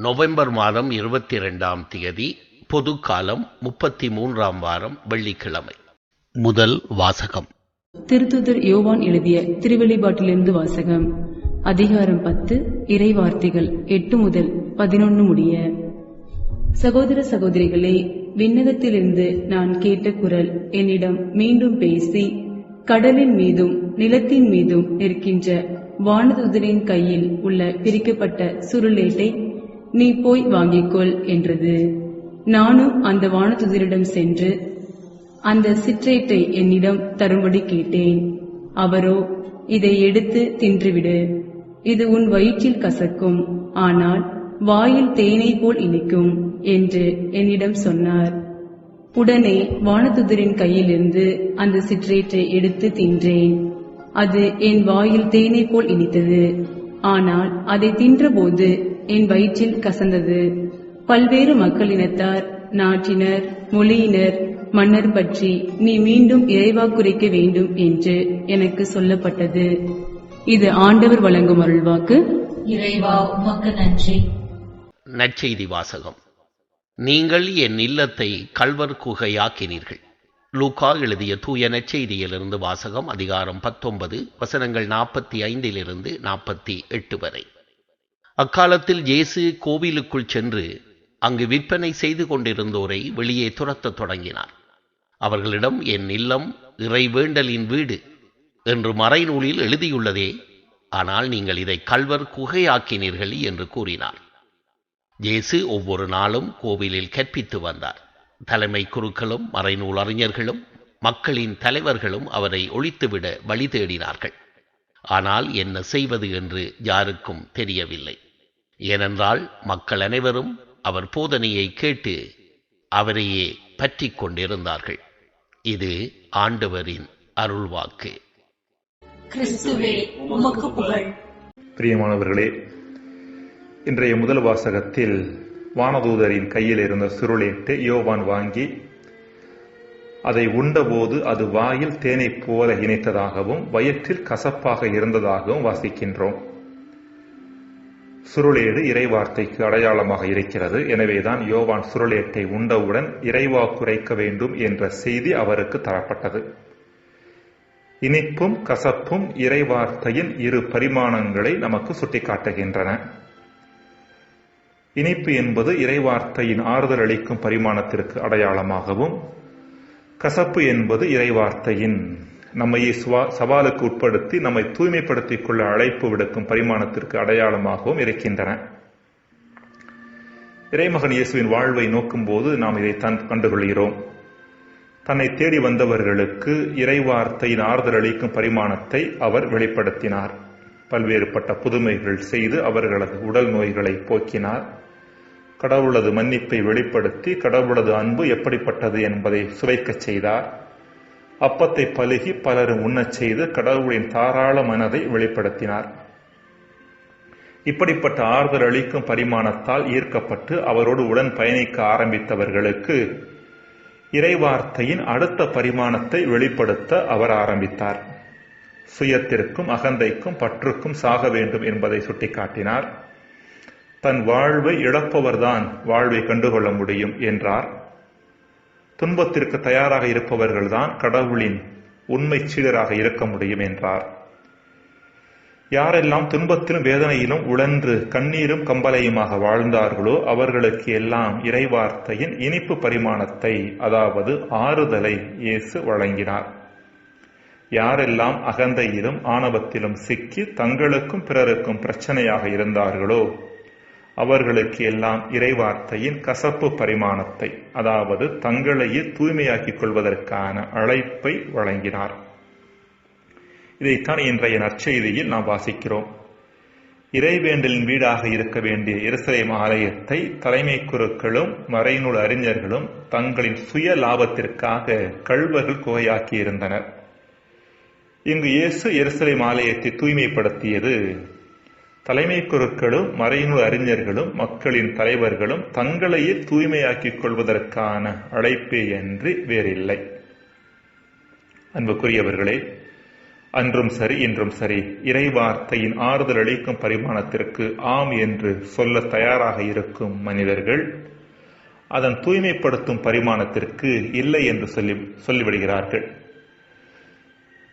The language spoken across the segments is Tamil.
நவம்பர் மாதம் 22ஆம் தேதி, பொதுக்காலம், 33ஆம் வாரம், வெள்ளிக்கிழமை. முதல் வாசகம். திருத்தூதர் யோவான் எழுதிய திருவெளிப்பாட்டிலிருந்து வாசகம். அதிகாரம் 10, இறைவார்த்தைகள் 8 முதல் 11 முடிய. சகோதர சகோதரிகளே, விண்ணகத்திலிருந்து நான் கேட்ட குரல் என்னிடம் மீண்டும் பேசி, கடலின் மீதும் நிலத்தின் மீதும் இருக்கின்ற வானதூதரின் கையில் உள்ள பிரிக்கப்பட்ட சுருளேட்டை நீ போய் வாங்கிக்கொள் என்றது. நானும் அந்த வானதூதரிடம் சென்று அந்த சிற்றேட்டை என்னிடம் தரும்படி கேட்டேன். அவரோ, இதை எடுத்து தின்றுவிடு, இது உன் வயிற்றில் கசக்கும், ஆனால் வாயில் தேனை போல் இனிக்கும் என்று என்னிடம் சொன்னார். உடனே வானதூதரின் கையிலிருந்து அந்த சிற்றேட்டை எடுத்து தின்றேன். அது என் வாயில் தேனை போல் இனித்தது, ஆனால் அதை தின்றபோது என் வயிற்றில் கசந்தது. பல்வேறு மக்களினத்தார், நாட்டினர், மொழியினர், மன்னர் பற்றி நீ மீண்டும் இறைவாக்குரைக்க வேண்டும் என்று எனக்கு சொல்லப்பட்டது. இது ஆண்டவர் வழங்கும் அருள்வாக்கு. இறைவா, உமக்கு நன்றி. நற்செய்தி வாசகம். நீங்கள் என் இல்லத்தை கள்வர் குகையாக்கினீர்கள். லூக்கா எழுதிய தூய நற்செய்தியிலிருந்து வாசகம். அதிகாரம் 19, வசனங்கள் 45 48 வரை. அக்காலத்தில் இயேசு கோவிலுக்குள் சென்று அங்கு விற்பனை செய்து கொண்டிருந்தோரை வெளியே துரத்தத் தொடங்கினார். அவர்களிடம், என் இல்லம் இறைவேண்டலின் வீடு என்று மறைநூலில் எழுதியுள்ளதே, ஆனால் நீங்கள் இதை கள்வர் குகையாக்கினீர்கள் என்று கூறினார். இயேசு ஒவ்வொரு நாளும் கோவிலில் கற்பித்து வந்தார். தலைமை குருக்களும் மறைநூல் அறிஞர்களும் மக்களின் தலைவர்களும் அவரை ஒழித்துவிட வழி தேடினார்கள். ஆனால் என்ன செய்வது என்று யாருக்கும் தெரியவில்லை. ஏனென்றால் மக்கள் அனைவரும் அவர் போதனையை கேட்டு அவரையே பற்றி கொண்டிருந்தார்கள். இது ஆண்டவரின் அருள்வாக்கு. கிறிஸ்துவே, உமக்கு புகழ். பிரியமானவர்களே, இன்றைய முதல் வாசகத்தில் வானதூதரின் கையில் இருந்த சுருளேட்டை யோவான் வாங்கி அதை உண்டபோது அது வாயில் தேனை போல இணைத்ததாகவும் வயிற்றில் கசப்பாக இருந்ததாகவும் வாசிக்கின்றோம். சுருளேடு இறைவார்த்தைக்கு அடையாளமாக இருக்கிறது. எனவேதான் யோவான் சுருளேட்டை உண்டவுடன் இறைவாக்குரைக்க வேண்டும் என்ற செய்தி அவருக்கு தரப்பட்டது. இனிப்பும் கசப்பும் இறைவார்த்தையின் இரு பரிமாணங்களை நமக்கு சுட்டிக்காட்டுகின்றன. இனிப்பு என்பது இறைவார்த்தையின் ஆறுதல் அளிக்கும் பரிமாணத்திற்கு அடையாளமாகவும், கசப்பு என்பது இறைவார்த்தையின் நம்மையே சவாலுக்கு உட்படுத்தி நம்மை தூய்மைப்படுத்திக் கொள்ள அழைப்பு விடுக்கும் பரிமாணத்திற்கு அடையாளமாகவும் இருக்கின்றன. இறைமகன் இயேசுவின் வாழ்வை நோக்கும் போது நாம் இதை கண்டுகொள்கிறோம். தன்னை தேடி வந்தவர்களுக்கு இறைவார்த்தையின் ஆறுதல் அளிக்கும் பரிமாணத்தை அவர் வெளிப்படுத்தினார். பல்வேறுபட்ட புதுமைகள் செய்து அவர்களது உடல் நோய்களை போக்கினார். கடவுளது மன்னிப்பை வெளிப்படுத்தி கடவுளது அன்பு எப்படிப்பட்டது என்பதை சுவைக்கச் செய்தார். அப்பத்தை பலுகி பலரும் உண்ணச் செய்து கடவுளின் தாராள மனதை வெளிப்படுத்தினார். இப்படிப்பட்ட ஆறுதல் அளிக்கும் பரிமாணத்தால் ஈர்க்கப்பட்டு அவரோடு உடன் பயணிக்க ஆரம்பித்தவர்களுக்கு இறைவார்த்தையின் அடுத்த பரிமாணத்தை வெளிப்படுத்த அவர் ஆரம்பித்தார். சுயத்திற்கும் அகந்தைக்கும் பற்றுக்கும் சாக வேண்டும் என்பதை சுட்டிக்காட்டினார். தன் வாழ்வை இழப்பவர்தான் வாழ்வை கண்டுகொள்ள முடியும் என்றார். துன்பத்திற்கு தயாராக இருப்பவர்கள்தான் கடவுளின் உண்மை சீடராக இருக்க முடியும் என்றார். யாரெல்லாம் துன்பத்திலும் வேதனையிலும் உழன்று கண்ணீரும் கம்பலையுமாக வாழ்ந்தார்களோ அவர்களுக்கு எல்லாம் இறைவார்த்தையின் இனிப்பு பரிமாணத்தை, அதாவது ஆறுதலை இயேசு வழங்கினார். யாரெல்லாம் அகந்தையிலும் ஆணவத்திலும் சிக்கி தங்களுக்கும் பிறருக்கும் பிரச்சனையாக இருந்தார்களோ அவர்களுக்கு எல்லாம் இறைவார்த்தையின் கசப்பு பரிமாணத்தை, அதாவது தங்களையே தூய்மையாக்கிக் கொள்வதற்கான அழைப்பை வழங்கினார். இதைத்தான் இன்றைய நற்செய்தியில் நாம் வாசிக்கிறோம். இறைவேண்டலின் வீடாக இருக்க வேண்டிய எருசலேம் ஆலயத்தை தலைமை குருக்களும் மறைநூல் அறிஞர்களும் தங்களின் சுய லாபத்திற்காக கள்வர்கள் குகையாக்கி இருந்தனர். இங்கு இயேசு எருசலேம் ஆலயத்தை தூய்மைப்படுத்தியது தலைமை குருக்களும் மறைநூல் அறிஞர்களும் மக்களின் தலைவர்களும் தங்களையே தூய்மையாக்கிக் கொள்வதற்கான அழைப்பே அன்றி வேறில்லை. அன்புக்குரியவர்களே, அன்றும் சரி இன்றும் சரி இறைவார்த்தையின் ஆறுதல் அளிக்கும் பரிமாணத்திற்கு ஆம் என்று சொல்ல தயாராக இருக்கும் மனிதர்கள் அதன் தூய்மைப்படுத்தும் பரிமாணத்திற்கு இல்லை என்று சொல்லிவிடுகிறார்கள்.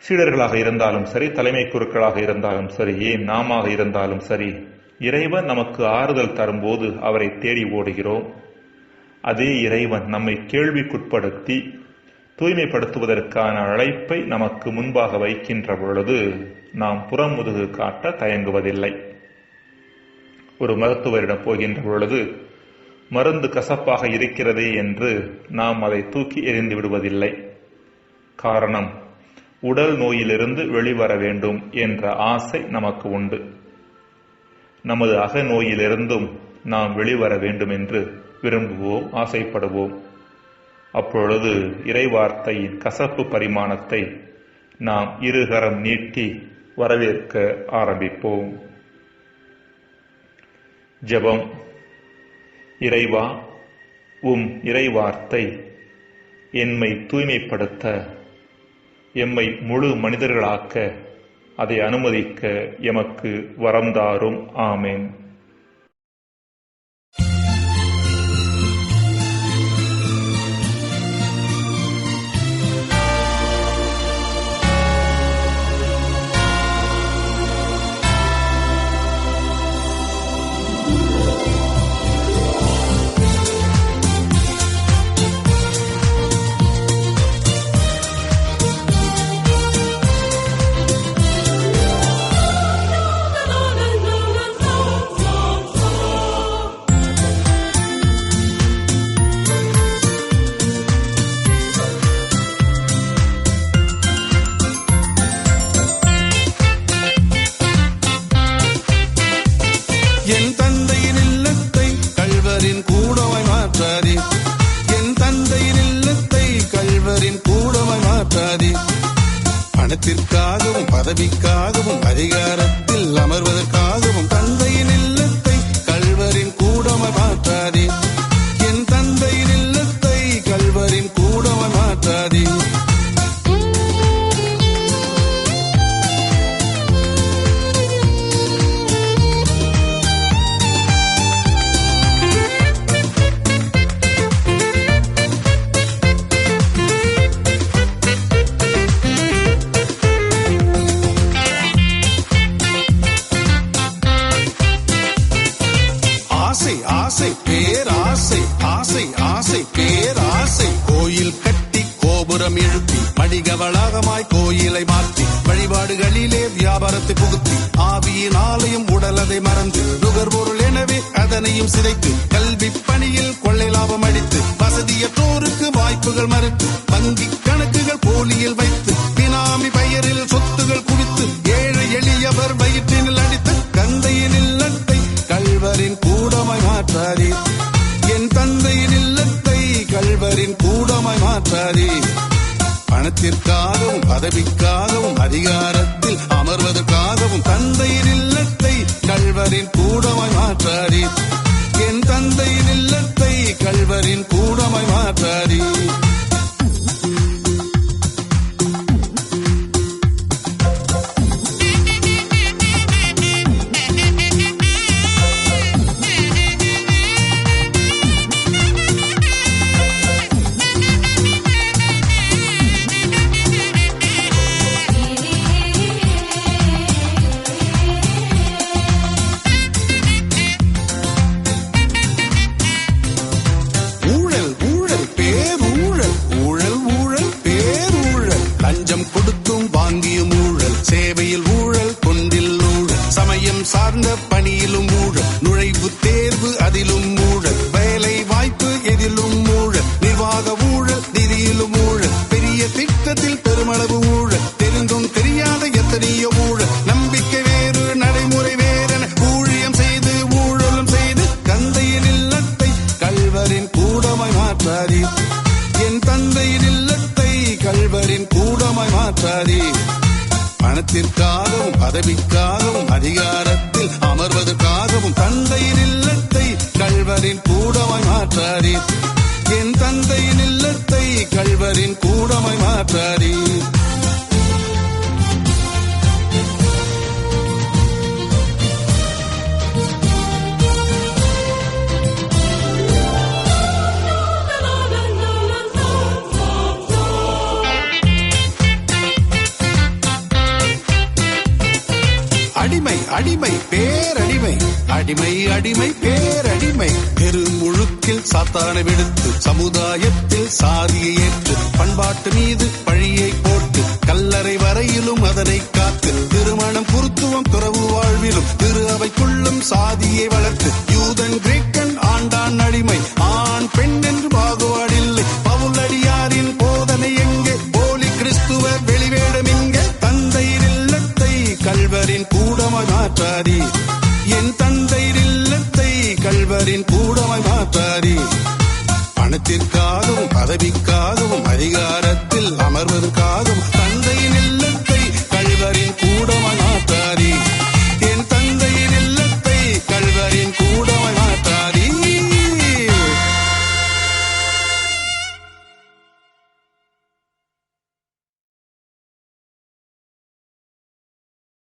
சீடர்களாக இருந்தாலும் சரி, தலைமை குருக்களாக இருந்தாலும் சரி, ஏன் நாமாக இருந்தாலும் சரி, இறைவன் நமக்கு ஆறுதல் தரும்போது அவரை தேடி ஓடுகிறோம். அதே இறைவன் நம்மை கேள்விக்குட்படுத்தி தூய்மைப்படுத்துவதற்கான அழைப்பை நமக்கு முன்பாக வைக்கின்ற பொழுது நாம் புறமுதுகு காட்ட தயங்குவதில்லை. ஒரு மருத்துவரிடம் போகின்ற பொழுது மருந்து கசப்பாக இருக்கிறதே என்று நாம் அதை தூக்கி எறிந்து விடுவதில்லை. காரணம், உடல் நோயிலிருந்து வெளிவர வேண்டும் என்ற ஆசை நமக்கு உண்டு. நமது அகநோயிலிருந்தும் நாம் வெளிவர வேண்டும் என்று விரும்புவோம், ஆசைப்படுவோம். அப்பொழுது இறைவார்த்தையின் கசப்பு பரிமாணத்தை நாம் இருகரம் நீட்டி வரவேற்க ஆரம்பிப்போம். ஜெபம். இறைவா, உம் இறைவார்த்தை எம்மை தூய்மைப்படுத்த, எம்மை முழு மனிதர்களாக்க, அதை அனுமதிக்க எமக்கு வரம் தாரும். ஆமென். என் தந்தையின் இல்லத்தை கள்வரின் கூடமாய் மாற்றாதே, என் தந்தையின் இல்லத்தை கள்வரின் கூடமாய் மாற்றாதே. பணத்திற்காகவும் பதவிக்காகவும் அதிகாரத்தில் அமர்வதற்காகவும் தந்தையின் இல்லத்தை கள்வரின் கூடமாய் மாற்றாதே, என் தந்தையின் இல்லத்தை கள்வரின் கூடமாய் மாற்றாதே. ஆசை ஆசை பேராசை, ஆசை ஆசை பேராசை. கோயில் கட்டி கோபுரம் எழுப்பி வணிக வளாகமாய் கோயிலை மாற்றி வழிபாடுகளிலே வியாபாரத்தை புகுத்தி ஆவியின் ஆலயம் உடலதை மறந்து நுகர்பொருள் எனவே அதனையும் சிதைத்து கல்வி பணியில் கொள்ளை லாபம் அடித்து வசதியற்றோருக்கு வாய்ப்புகள் மறுத்து வங்கி கணக்குகள் போலியில் வைத்து பினாமி பெயரில் சொத்துகள் குவித்து ஏழை எளியவர் வயிற்றினில் அடித்து கந்தையின் இல்லத்தை கள்வரின் கூடமாய் மாற்றாதே, என் தந்தையின் இல்லத்தை கள்வரின் கூடமாய் மாற்றாதே. பணத்திற்காகவும் பதவிக்காகவும் அதிகாரத்தில் அமர்வதற்காகவும் தந்தையின் இல்லத்தை கள்வரின் கூடமாய் மாற்றாதே, என் தந்தையின் இல்லத்தை கள்வரின் கூடமாய் மாற்றாதே. சார்ந்த பணியிலும் ஊழல், நுழைவு தேர்வு அதிலும் ஊழல், வேலை வாய்ப்பு எதிலும் ஊழல், நிர்வாக ஊழல், நிதியிலும் ஊழல், பெரிய திட்டத்தில் பெருமளவு ஊழல், தெரிந்தும் தெரியாத எத்தனையோ ஊழல், நம்பிக்கை வேறு நடைமுறை வேறென ஊழியம் செய்து ஊழலும் செய்து தந்தையின் இல்லத்தை கள்வரின் கூடமாய் மாற்றாதே, என் தந்தையின் இல்லத்தை கள்வரின் கூடமாய் மாற்றாதே. பணத்திற்காகவும் பதவிக்காகவும் அதிகாரத்தில் அமர்வதற்காகவும் தந்தையின் இல்லத்தை கள்வரின் கூடமாய் மாற்றாதே, என் தந்தையின் இல்லத்தை கள்வரின் கூடமாய் மாற்றாதே. அடிமை அடிமை பேரடிமை பெருமுழுக்கில் சாத்தானை விடுத்து சமுதாயத்தில் சாதியை ஏற்று பண்பாட்டு மீது பழியை போட்டு கல்லறை வரையிலும் அதனை காத்து திருமணம் குருத்துவம் துறவு வாழ்விலும் திரு அவைக்குள்ளும் சாதியை வளர்த்து யூதன் கிரேக்கன் ஆண்டான் அடிமை ஆண் பெண் என்று பாகுபாடில்லை பவுலடியாரின் போதனை எங்கே போலி கிறிஸ்துவ வெளிவேடம் எங்கே தந்தையின் இல்லத்தை கல்வரின் கூடமாய் மாற்றாரி என் தந்தையின் இல்லத்தை கல்வரின் கூடமாய் மாற்றாரி பணத்திற்காகவும் பதவிக்காக